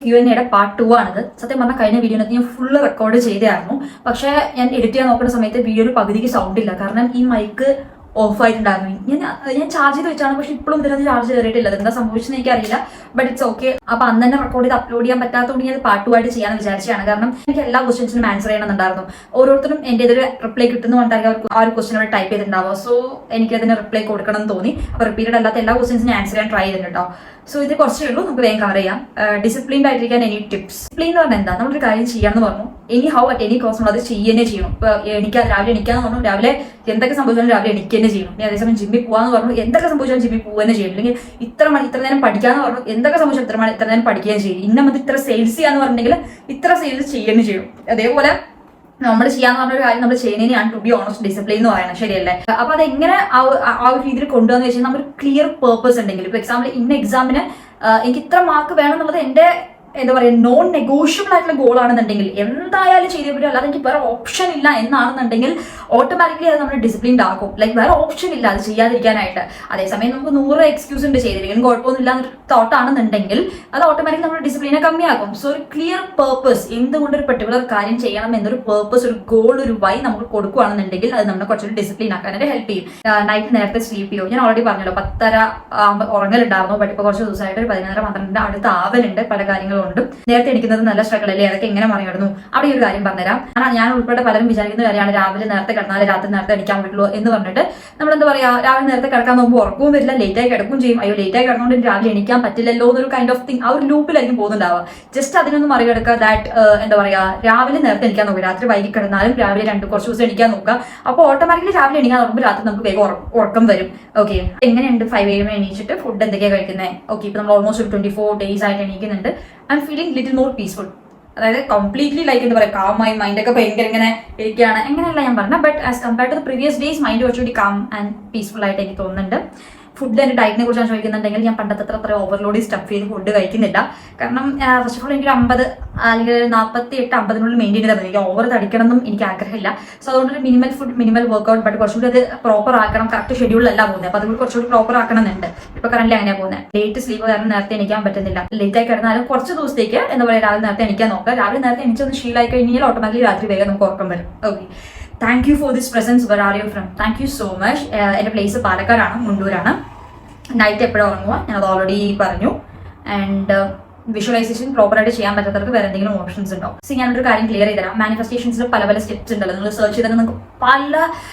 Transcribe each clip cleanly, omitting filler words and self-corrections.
Q&A part 2 ആണിത്. സത്യം പറഞ്ഞാൽ കഴിഞ്ഞ വീഡിയോനകത്ത് ഞാൻ ഫുള്ള് റെക്കോർഡ് ചെയ്തായിരുന്നു. പക്ഷേ ഞാൻ എഡിറ്റ് ചെയ്യാൻ നോക്കുന്ന സമയത്ത് വീഡിയോയിൽ പകുതിക്ക് സൗണ്ട് ഇല്ല. കാരണം ഈ മൈക്ക് ഓഫ് ആയിട്ടുണ്ടായിരുന്നു. ഞാൻ ചാർജ് ചെയ്ത് വെച്ചാണ്, പക്ഷെ ഇപ്പോഴും ഇതിനകത്ത് ചാർജ് കയറിയിട്ടില്ല. എന്താ സംഭവിച്ചെന്ന് എനിക്കറിയില്ല. But it's okay. അപ്പൊ അന്ന് തന്നെ റെക്കോർഡ് ചെയ്ത് അപ്ലോഡ് ചെയ്യാൻ പറ്റാത്തതുകൊണ്ട് ഞാൻ പാർട്ട് 2 ആയിട്ട് ചെയ്യാന്ന് വിചാരിച്ചാണ്. കാരണം എനിക്ക് എല്ലാ ക്വസ്റ്റ്യൻസിനും ആൻസർ ചെയ്യണമെന്നുണ്ടായിരുന്നു. ഓരോരുത്തരും എൻ്റെ ഇതൊരു റിപ്ലൈ കിട്ടുന്നുണ്ടായിരിക്കും അവർക്ക് ആ ഒരു ക്വസ്റ്റ്യൻ അവിടെ ടൈപ്പ് ചെയ്തിട്ടുണ്ടാവുക. സോ എനിക്ക് അതിന് റിപ്ലൈ കൊടുക്കണം എന്ന് തോന്നി. അപ്പൊ റിപ്പീറ്റഡ് അല്ലാത്ത എല്ലാ ക്വസ്റ്റ്യൻസിനും ആൻസർ ചെയ്യാൻ ട്രൈ ചെയ്തിട്ടുണ്ടോ. സോ ഇത് കുറച്ചേ ഉള്ളൂ, നമുക്ക് വേഗം കവർ ചെയ്യാം. ഡിസിപ്ലിൻഡ് ആയിട്ടിരിക്കാൻ എനി ടിപ്സ്. ഡിസിപ്ലിൻ എന്ന് പറഞ്ഞാൽ എന്താ? നമ്മളൊരു കാര്യം ചെയ്യാമെന്ന് പറഞ്ഞു, anyhow at any cost നമ്മൾ അത് ചെയ്യുന്നേ ചെയ്യണം. ഇപ്പൊ രാവിലെ എണിക്കാന്ന് പറഞ്ഞു, രാവിലെ എന്തൊക്കെ സംഭവിച്ചാലും രാവിലെ എണിക്കുക തന്നെ ചെയ്യണം. ഇനി അതേസമയം ജിമ്മിൽ പോകാന്ന് പറഞ്ഞു, എന്തൊക്കെ സംഭവിച്ചാലും ജിമ്മിൽ പോകുക തന്നെ ചെയ്യും. അല്ലെങ്കിൽ ഇത്ര നേരം പഠിക്കാന്ന് പറഞ്ഞു, എന്തൊക്കെ സംഭവിച്ചാലും ഇത്ര നേരം പഠിക്കുകയും ചെയ്യും. ഇന്ന മതി ഇത്ര സെയിൽസ് ചെയ്യാന്ന് പറഞ്ഞിട്ടുണ്ടെങ്കിൽ ഇത്ര സെയിൽസ് ചെയ്യുകയും ചെയ്യും. അതേപോലെ നമ്മൾ ചെയ്യാന്ന് പറഞ്ഞൊരു കാര്യം നമ്മൾ ചെയ്യുന്നതിനാണ് ടു ബി ഓണസ്റ്റ് ഡിസിപ്ലിൻ എന്ന് പറയുന്നത്, ശരിയല്ലേ? അപ്പൊ അതെങ്ങനെ ആ ഒരു രീതിയിൽ കൊണ്ടുവന്ന് വെച്ചാൽ നമ്മൾ ക്ലിയർ പേർപ്പസ് ഉണ്ടെങ്കിൽ, ഇപ്പൊ എക്സാമ്പിൾ ഇന്ന എക്സാമിന് എനിക്ക് ഇത്ര മാർക്ക് വേണം എന്നുള്ളത് എന്റെ എന്താ പറയുക നോൺ നെഗോഷ്യബിൾ ആയിട്ടുള്ള ഗോൾ ആണെന്നുണ്ടെങ്കിൽ എന്തായാലും ചെയ്തേ പറ്റും. അല്ലാതെ എനിക്ക് വേറെ ഓപ്ഷൻ ഇല്ല എന്നാണെന്നുണ്ടെങ്കിൽ ഓട്ടോമാറ്റിക്കലി അത് നമ്മൾ ഡിസിപ്ലിൻഡ് ആക്കും. ലൈക്ക് വേറെ ഓപ്ഷൻ ഇല്ല അത് ചെയ്യാതിരിക്കാനായിട്ട്. അതേസമയം നമുക്ക് 100 എക്സ്ക്യൂസ് ഉണ്ട് ചെയ്തിരിക്കും കുഴപ്പമൊന്നുമില്ല എന്നൊരു തോട്ടാണെന്നുണ്ടെങ്കിൽ അത് ഓട്ടോമാറ്റിക്കലി നമ്മുടെ ഡിസിപ്ലിനെ കമ്മിയാക്കും. സോ ഒരു ക്ലിയർ പേർപ്പസ്, എന്തുകൊണ്ട് ഒരു പെർട്ടിക്കുലർ കാര്യം ചെയ്യണം എന്നൊരു പേർപ്പസ്, ഒരു ഗോൾ, ഒരു വൈ നമുക്ക് കൊടുക്കുകയാണെന്നുണ്ടെങ്കിൽ അത് നമ്മളെ കുറച്ചൊരു ഡിസിപ്ലിൻ ആക്കാനായിട്ട് ഹെൽപ്പ് ചെയ്യും. നൈറ്റ് നേരത്തെ സ്ലീപ്പ് ചെയ്യും. ഞാൻ ഓൾറെഡി പറഞ്ഞല്ലോ 10:30 ഉറങ്ങലുണ്ടായിരുന്നു. ബട്ട് ഇപ്പോൾ കുറച്ച് ദിവസമായിട്ട് ഒരു 11-12 അടുത്ത് ആവലുണ്ട്. പല കാര്യങ്ങളും ഉണ്ട്. നേരത്തെ എണിക്കുന്നത് നല്ല സ്ട്രഗിൾ അല്ലേ, അതൊക്കെ എങ്ങനെ മറികടന്നു? അവിടെ ഒരു കാര്യം പറഞ്ഞുതരാം. കാരണം ഞാൻ ഉൾപ്പെടെ പലരും വിചാരിക്കുന്ന കാര്യമാണ് രാവിലെ നേരത്തെ കിടന്നാലേ രാത്രി നേരത്തെ എണിക്കാൻ പറ്റുള്ളൂ എന്ന് പറഞ്ഞിട്ട് നമ്മൾ എന്താ പറയാ, രാവിലെ നേരത്തെ കിടക്കാൻ നോക്കുമ്പോൾ ഉറക്കവും വരില്ല, ലേറ്റായി കിടക്കും ചെയ്യും. അയ്യോ ലേറ്റായി കിടന്നുകൊണ്ട് രാവിലെ എണിക്കാൻ പറ്റില്ലല്ലോ എന്നൊരു കൈൻഡ് ഓഫ് തിങ്, ആ ഒരു ലൂപ്പിലായിരിക്കും പോകുന്നുണ്ടാവുക. ജസ്റ്റ് അതിനൊന്ന് മറികടക്കുക. ദാറ്റ് എന്താ പറയാ, രാവിലെ നേരത്തെ എണിക്കാൻ നോക്കുക. രാത്രി വൈകി കിടന്നാലും രാവിലെ കുറച്ച് ദിവസം എണിക്കാൻ നോക്കുക. അപ്പോൾ ഓട്ടോമാറ്റിക്കലി രാവിലെ എണിക്കാൻ നോക്കുമ്പോൾ രാത്രി നമുക്ക് വേഗം ഉറക്കം വരും. ഓക്കെ, എങ്ങനെയുണ്ട് 5 AM എണീച്ചിട്ട് ഫുഡ് എന്തൊക്കെയാണ് കഴിക്കുന്നത്? ഓക്കെ, ഇപ്പൊ നമ്മൾ ഓൾമോസ്റ്റ് ഒരു 24 days ആയിട്ട് എണീക്കുന്നുണ്ട്. I'm feeling little more peaceful. അതായത് കംപ്ലീറ്റ്ലി ലൈക്ക് എന്താ പറയുക, കാം ആയി മൈൻഡൊക്കെ ഭയങ്കര ഇങ്ങനെ ഇരിക്കുകയാണ്, എങ്ങനെയല്ല ഞാൻ പറഞ്ഞത്. But as compared to the previous days mind കുറച്ചുകൂടി കാം ആൻഡ് പീസ്ഫുൾ ആയിട്ട് എനിക്ക് തോന്നുന്നുണ്ട്. ഫുഡ് എൻ്റെ ഡയറ്റിനെ കുറിച്ച് ചോദിക്കുന്നുണ്ടെങ്കിൽ ഞാൻ പണ്ടത്തെ അത്ര ഓവർലോഡ് സ്റ്റഫ് ചെയ്ത് ഫുഡ് കഴിക്കുന്നില്ല. കാരണം ഫസ്റ്റ് ഓഫ് ഓൾ എനിക്ക് 50 അല്ലെങ്കിൽ 48-50 മെയിൻറ്റെയിൻ ചെയ്താൽ മതി. എനിക്ക് ഓവർ തടിക്കണം എന്നും എനിക്ക് ആഗ്രഹമില്ല. സോ അതുകൊണ്ട് ഒരു minimal food, minimal workout, but കുറച്ചുകൂടി അത് പ്രോപ്പർ ആക്കണം. കറക്റ്റ് ഷെഡ്യൂളിലല്ല പോകുന്നത്. അപ്പോൾ അതുകൊണ്ട് കുറച്ചുകൂടി പ്രോപ്പർ ആക്കണമെന്നുണ്ട്. ഇപ്പോൾ കറന്റ് അങ്ങനെയാണ് പോകുന്നത്. ലേറ്റ് സ്ലീപ്പ് കാരണം നേരത്തെ എണിക്കാൻ പറ്റുന്നില്ല. ലേറ്റായി കിടന്നാലും കുറച്ച് ദിവസത്തേക്ക് എന്താ പറയുക, രാവിലെ നേരത്തെ എണിക്കാൻ നോക്കുക. രാവിലെ നേരത്തെ എണിച്ചൊന്ന് ശീലമായി കഴിഞ്ഞാൽ ഓട്ടോമാറ്റിക്കലി രാത്രി വേഗം നമുക്ക് ഉറക്കം വരും. Okay, thank you for this presence. Where are you from? Thank you so much. എൻ്റെ പ്ലേസ് പാലക്കാടാണ്, മുണ്ടൂരാണ്. നൈറ്റ് എപ്പോഴും ഉറങ്ങുക, ഞാനത് ഓൾറെഡി പറഞ്ഞു. ആൻഡ് വിഷ്വലൈസേഷൻ പ്രോപ്പറായിട്ട് ചെയ്യാൻ പറ്റാത്തവർക്ക് വേറെ എന്തെങ്കിലും ഓപ്ഷൻസ് ഉണ്ടോ? സോ ഞാനൊരു കാര്യം ക്ലിയർ ചെയ്തുതരാം. മാനിഫെസ്റ്റേഷൻസിൽ പല സ്റ്റെപ്സ് ഉണ്ടല്ലോ. നിങ്ങൾ സെർച്ച് ചെയ്താൽ നിങ്ങൾക്ക് പല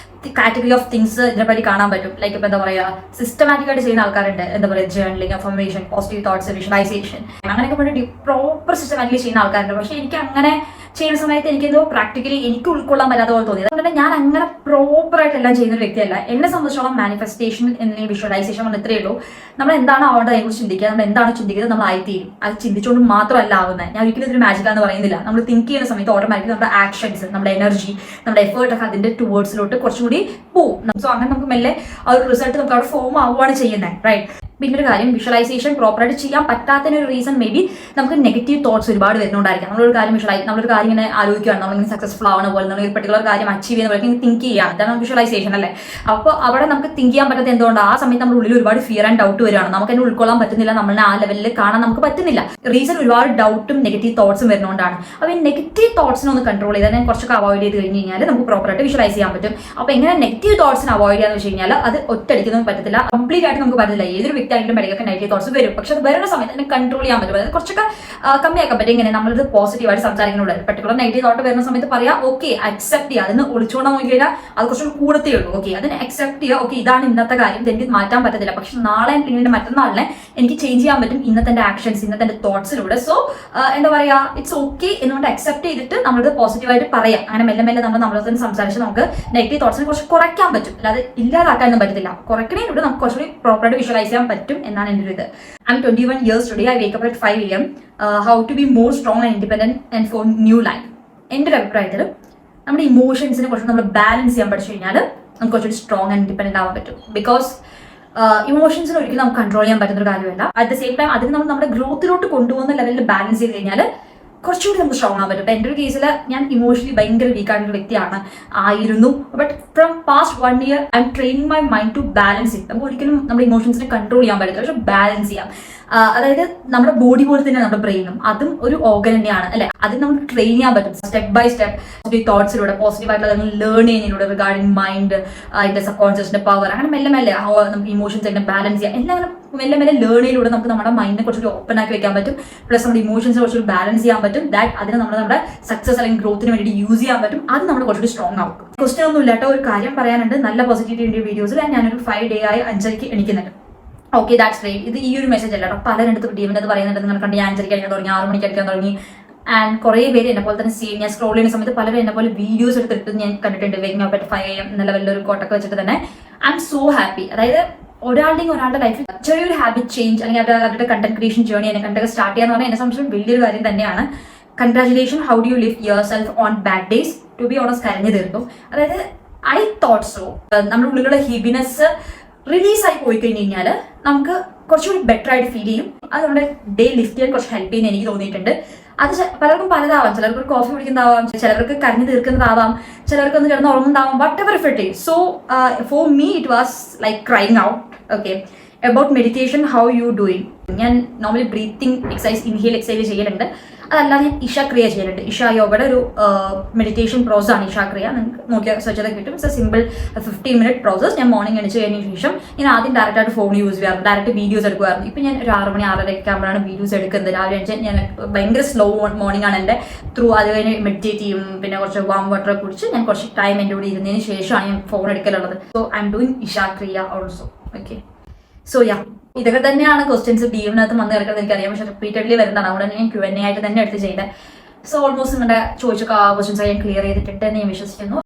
കാറ്റഗറി ഓഫ് തിങ്സ് ഇതിനെപ്പറ്റി കാണാൻ പറ്റും. ലൈക്ക് ഇപ്പൊ എന്താ പറയുക, സിസ്റ്റമാറ്റിക് ആയിട്ട് ചെയ്യുന്ന ആൾക്കാരുണ്ട്. എന്താ പറയുക, journaling, affirmation, positive thoughts, visualisation, അങ്ങനെയൊക്കെ വേണ്ടി പ്രോപ്പർ സിസ്റ്റമാറ്റിക്കലി ചെയ്യുന്ന ആൾക്കാരുണ്ട്. പക്ഷെ എനിക്ക് അങ്ങനെ ചെയ്യുന്ന സമയത്ത് എനിക്കെന്തോ പ്രാക്ടിക്കലി എനിക്ക് ഉൾക്കൊള്ളാൻ പറ്റാത്ത പോലെ തോന്നിയത്. അതുകൊണ്ട് ഞാൻ അങ്ങനെ പ്രോപ്പർ ആയിട്ട് എല്ലാം ചെയ്യുന്ന ഒരു വ്യക്തിയല്ല. എന്നെ സംബന്ധിച്ചോളം മാനിഫെസ്റ്റേഷൻ അല്ലെങ്കിൽ വിഷ്വലൈസേഷൻ കൊണ്ട് ഇത്രയേ ഉള്ളൂ. നമ്മൾ എന്താണ് ആവേണ്ടത് അതിനെക്കുറിച്ച് ചിന്തിക്കുക. നമ്മൾ എന്താണ് ചിന്തിക്കുന്നത് നമ്മൾ ആയിത്തീരും. അത് ചിന്തിച്ചുകൊണ്ട് മാത്രമല്ല ആവുന്നത്. ഞാൻ ഒരിക്കലും ഇതൊരു മാജിക്കാന്ന് പറയുന്നില്ല. നമ്മൾ തിങ്ക് ചെയ്യുന്ന സമയത്ത് ഓട്ടോമാറ്റിക്കലി നമ്മുടെ ആക്ഷൻസ്, നമ്മുടെ എനർജി, നമ്മുടെ എഫേർട്ട് ഒക്കെ അതിന്റെ ടുവേർഡ്സിലോട്ട് കുറച്ചുകൂടി പോവും. സോ അങ്ങനെ നമുക്ക് മെല്ലെ ആ ഒരു റിസൾട്ട് നമുക്ക് അവിടെ ഫോം ആവുകയാണ് ചെയ്യുന്നത്. റൈറ്റ്. പിന്നെ ഒരു കാര്യം, വിഷ്വലൈസേഷൻ പ്രോപ്പറായിട്ട് ചെയ്യാൻ പറ്റാത്തതിനൊരു റീസൺ മേ ബി നമുക്ക് നെഗറ്റീവ് തോട്ട്സ് ഒരുപാട് വരുന്നുണ്ടായിരിക്കാം. നമ്മളൊരു കാര്യം നമ്മളൊരു കാര്യം ഇങ്ങനെ ആലോചിക്കുകയാണ്, നമ്മളിങ്ങനെ സക്സസ്ഫുൾ ആവുന്ന പോലെ, നമ്മൾ ഒരു പെർട്ടിക്കുലർ കാര്യം അച്ചീവ് ചെയ്യുന്ന പോലെ തിങ്ക് ചെയ്യുകയാണ്. അതാണ് വിഷ്വലൈസേഷൻ അല്ലേ. അപ്പോൾ അവിടെ നമുക്ക് തിങ്ക് ചെയ്യാൻ പറ്റാത്ത എന്തുകൊണ്ട് ആ സമയത്ത് നമ്മുടെ ഉള്ളിൽ ഒരുപാട് ഫിയർ ആൻഡ് ഡൗട്ട് വരികയാണ്. നമുക്ക് എന്നെ ഉൾക്കൊള്ളാൻ പറ്റുന്നില്ല, നമ്മളെ ആ ലെവലിൽ കാണാൻ നമുക്ക് പറ്റുന്നില്ല. റീസൺ ഒരുപാട് ഡൗട്ടും നെഗറ്റീവ് തോട്ട്സും വരുന്നതുകൊണ്ടാണ്. അപ്പോൾ ഈ നെഗറ്റീവ് തോട്ട്സിനെ ഒന്ന് കൺട്രോൾ ചെയ്താൽ ഞാൻ കുറച്ചൊക്കെ അവോയ്ഡ് ചെയ്ത് കഴിഞ്ഞ് കഴിഞ്ഞാൽ നമുക്ക് പ്രോപ്പറായിട്ട് വിഷ്വലൈസ് ചെയ്യാൻ പറ്റും. അപ്പോൾ എങ്ങനെ നെഗറ്റീവ് തോട്ട്സിനെ അവോയ്ഡ് ചെയ്യാന്ന് വെച്ച് കഴിഞ്ഞാൽ അത് ഒറ്റയടിക്കൊന്നും പറ്റത്തില്ല, കംപ്ലീറ്റ് ആയിട്ട് നമുക്ക് പറ്റില്ല. ഏതൊരു വ്യക്തിയാണെങ്കിലും ഇടയ്ക്കൊക്കെ നെഗറ്റീവ് തോട്ട്സ് വരും. പക്ഷെ അത് വരുന്ന സമയത്ത് തന്നെ കൺട്രോൾ ചെയ്യാൻ പറ്റും. അതായത് കുറച്ചൊക്കെ കമ്മിയാക്കാൻ പറ്റും. ഇങ്ങനെ നമ്മളിത് പോസിറ്റീവായിട്ട് സംസാരിക്കുന്നുണ്ട്. പെർട്ടിക്കുലർ നെഗറ്റീവ് തോട്ട് വരുന്ന സമയത്ത് പറയാം, ഓക്കെ അക്സെപ്റ്റ് ചെയ്യുക. അതിന് ഒളിച്ചുകൊണ്ട് നോക്കി കഴിഞ്ഞാൽ അത് കുറച്ചും കൂടത്തേ ഉള്ളൂ. ഓക്കെ, അതിന് അക്സെപ്റ്റ് ചെയ്യുക. ഓക്കെ, ഇതാണ് ഇന്നത്തെ കാര്യം, എനിക്ക് മാറ്റാൻ പറ്റത്തില്ല. പക്ഷെ നാളെ പിന്നീട് മറ്റന്നാളിനെ എനിക്ക് ചേഞ്ച് ചെയ്യാൻ പറ്റും ഇന്നത്തെ ആക്ഷൻസ്, ഇന്നത്തെ തോട്ട്സിലൂടെ. സോ എന്താ പറയാ, ഇറ്റ്സ് ഓക്കെ എന്നുകൊണ്ട് അക്സെപ്റ്റ് ചെയ്തിട്ട് നമ്മളിത് പോസിറ്റീവായിട്ട് പറയാം. അങ്ങനെ മെല്ലെ നമ്മൾ തന്നെ സംസാരിച്ച് നമുക്ക് നെഗറ്റീവ് തോട്ട്സിനെ കുറച്ച് കുറയ്ക്കാൻ പറ്റും. അല്ലാതെ ഇല്ലാതാക്കാനൊന്നും പറ്റത്തില്ല. കുറയ്ക്കണേലൂടെ നമുക്ക് കുറച്ചുകൂടി പ്രോപ്പറായിട്ട് വിഷ്വലൈസ് ചെയ്യാൻ പറ്റും എന്നാണ് എൻ്റെ ഒരു ഇത്. I'm 21 years today. I wake up at 5 AM. How to be more strong and independent and for new life. എൻ്റെ ഒരു അഭിപ്രായത്തിൽ നമ്മുടെ ഇമോഷൻസിനെ കുറച്ച് നമ്മൾ ബാലൻസ് ചെയ്യാൻ പഠിച്ചു കഴിഞ്ഞാൽ നമുക്ക് കുറച്ചുകൂടി സ്ട്രോങ് ആൻഡ് ഇൻഡിപെൻഡന്റ് ആവാൻ പറ്റും. ബിക്കോസ് ഇമോഷൻസിന് ഒരിക്കലും നമുക്ക് കൺട്രോൾ ചെയ്യാൻ പറ്റുന്ന ഒരു കാര്യമല്ല. അറ്റ് ദ സെയിം ടൈം അതിന് നമ്മൾ നമ്മുടെ ഗ്രോത്തിലോട്ട് കൊണ്ടുപോകുന്ന ലെവലിൽ ബാലൻസ് ചെയ്ത് കഴിഞ്ഞാൽ കുറച്ചുകൂടി നമുക്ക് സ്ട്രോങ് ആവാൻ പറ്റും. ഇപ്പം എൻ്റെ ഒരു കേസിൽ ഞാൻ ഇമോഷണലി ഭയങ്കര വീക്കായിട്ടുള്ള വ്യക്തിയാണ് ആയിരുന്നു. But from past 1 year I'm training my mind to balance it. നമുക്ക് ഒരിക്കലും നമ്മുടെ ഇമോഷൻസിനെ കൺട്രോൾ ചെയ്യാൻ പറ്റില്ല, പക്ഷെ ബാലൻസ് ചെയ്യാം. അതായത് നമ്മുടെ ബോഡി പോലെ തന്നെ നമ്മുടെ ബ്രെയിനും അതും ഒരു ഓർഗൻ തന്നെയാണ് അല്ലെ. അതിന് നമുക്ക് ട്രെയിൻ ചെയ്യാൻ പറ്റും സ്റ്റെപ്പ് ബൈ സ്റ്റെപ്പ് തോട്ട്സിലൂടെ, പോസിറ്റീവ് ആയിട്ടുള്ള ലേൺ ചെയ്യുന്നതിലൂടെ റിഗാർഡിങ് മൈൻഡ്, അതിന്റെ സബ് കോൺഷ്യസിന്റെ പവർ, അങ്ങനെ മെല്ലെ മെല്ലെ നമുക്ക് ഇമോഷൻസ് എങ്ങനെ ബാലൻസ് ചെയ്യാം എല്ലാം മെല്ലെ മെല്ലെ ലേണിലൂടെ നമുക്ക് നമ്മുടെ മൈൻഡിനെ കുറച്ചൊരു ഓപ്പൺ ആക്കി വെക്കാൻ പറ്റും. പ്ലസ് നമ്മുടെ ഇമോഷൻസ് കുറച്ചൊരു ബാലൻസ് ചെയ്യാൻ പറ്റും. ദാറ്റ് അതിന് നമ്മുടെ സക്സസ് അല്ലെങ്കിൽ ഗ്രോത്തിന് വേണ്ടി യൂസ് ചെയ്യാൻ പറ്റും. അത് നമ്മൾ കുറച്ചുകൂടി സ്ട്രോങ് ആവും. ക്വസ്റ്റ്യൻ ഒന്നും ഇല്ലാട്ടോ, ഒരു കാര്യം പറയാനുണ്ട്. നല്ല പോസിറ്റിവിറ്റി വീഡിയോസിൽ ഞാനൊരു 5 day ആയി 5:30 എണീക്കുന്നുണ്ട്. Okay, that's right. ഇത് ഈ ഒരു മെസ്സേജ് അല്ല കേട്ടോ, പലരെടുത്ത് ഡീമിന് അത് പറയുന്നുണ്ട്. നിങ്ങൾ കണ്ട് ഞാൻ 5:30 അടിക്കാൻ തുടങ്ങി, 6 മണിക്ക് അടിക്കാൻ തുടങ്ങി. ആൻഡ് കുറേ പേര് എന്നെ പോലെ തന്നെ ഞാൻ സ്ക്രോൾ ചെയ്യുന്ന സമയത്ത് പലരും എന്നെ പോലെ വീഡിയോസ് എടുത്തിട്ട് ഞാൻ കണ്ടിട്ടുണ്ട്. വേഗം അപ്പ് അറ്റ് 5 AM എന്നുള്ള വലിയൊരു കോട്ടൊക്കെ വെച്ചിട്ട് തന്നെ. I M so happy. അതായത് ഒരാളുടെ ലൈഫിൽ ചെറിയൊരു ഹാബിറ്റ് ചേഞ്ച് അല്ലെങ്കിൽ അവരുടെ കണ്ടന്റ് ക്രിയേഷൻ ജേർണി എന്നെ കണ്ടൊക്കെ സ്റ്റാർട്ട് ചെയ്യാന്ന് പറഞ്ഞാൽ എന്നെ സംബന്ധിച്ച് വലിയൊരു കാര്യം തന്നെയാണ്. Congratulation. How do you live yourself on bad days? To be honest കരഞ്ഞു തീർന്നു. അതായത് ഐ തോട്ട് സോ നമ്മുടെ ഉള്ളിലുള്ള ഹെവിനെസ് റിലീസായി പോയി കഴിഞ്ഞ് കഴിഞ്ഞാൽ നമുക്ക് കുറച്ചുകൂടി ബെറ്റർ ആയിട്ട് ഫീൽ ചെയ്യും. അത് നമ്മുടെ ഡേ ലിഫ്റ്റ് ചെയ്യാൻ കുറച്ച് ഹെൽപ്പ് ചെയ്യുന്ന എനിക്ക് തോന്നിയിട്ടുണ്ട്. അത് പലർക്കും പലതാവാം. ചിലർക്ക് ഒരു കോഫി കുടിക്കുന്നതാവാം, ചിലർക്ക് കരഞ്ഞു തീർക്കുന്നതാവാം, ചിലർക്ക് ഒന്ന് കിടന്ന് ഉറങ്ങുന്നതാവാം, whatever if it is. So for me it was like crying out. Okay, about meditation, how you doing? ഞാൻ normally breathing exercise, inhale exercise ചെയ്യലുണ്ട്. അതല്ലാതെ ഞാൻ ഇഷ ക്രിയ ചെയ്യലുണ്ട്. ഇഷ യോഗയുടെ ഒരു മെഡിറ്റേഷൻ പ്രോസസ് ആണ് ഇഷ ക്രിയ. നിങ്ങൾക്ക് നോക്കിയാൽ സെർച്ച് ചെയ്താൽ കിട്ടും. It's A simple 15-minute process. ഞാൻ മോർണിംഗ് എണിച്ച് കഴിഞ്ഞ ശേഷം ഞാൻ ആദ്യം ഡയറക്റ്റ് ആയിട്ട് ഫോൺ യൂസ് ചെയ്യാറുണ്ട്, ഡയറക്റ്റ് വീഡിയോസ് എടുക്കുമായിരുന്നു. ഇപ്പം ഞാൻ ഒരു 6 മണി 6:30 ആകുമ്പോഴാണ് വീഡിയോസ് എടുക്കുന്നത്. രാവിലെ എണിച്ച് ഞാൻ ഭയങ്കര സ്ലോ മോർണിംഗ് ആണ് എൻ്റെ. അത് കഴിഞ്ഞ് മെഡിറ്റേറ്റ് ചെയ്യും, പിന്നെ കുറച്ച് വാം വാട്ടർ കുടിച്ച് ഞാൻ കുറച്ച് ടൈം എൻ്റെ കൂടെ ഇരുന്നതിന് ശേഷമാണ് ഞാൻ ഫോൺ എടുക്കലുള്ളത്. So I'm doing Isha Kriya also. Okay, so yeah, ഇതൊക്കെ തന്നെയാണ് ക്വസ്റ്റ്യൻസ് ഡീമിനകത്ത് വന്ന് കിടക്കുന്നത് എനിക്കറിയാം. പക്ഷെ റിപ്പീറ്റഡ്ലി വരുന്നതാണ്. അവിടെ ഞാൻ Q&A ആയിട്ട് തന്നെ എടുത്ത് ചെയ്തത്. സോ ഓൾമോസ്റ്റ് നിങ്ങളുടെ ചോദിച്ച ക്വസ്റ്റ്യൻസ് ഞാൻ ക്ലിയർ ചെയ്തിട്ടുണ്ട് എന്ന് ഞാൻ വിശ്വസിക്കുന്നു.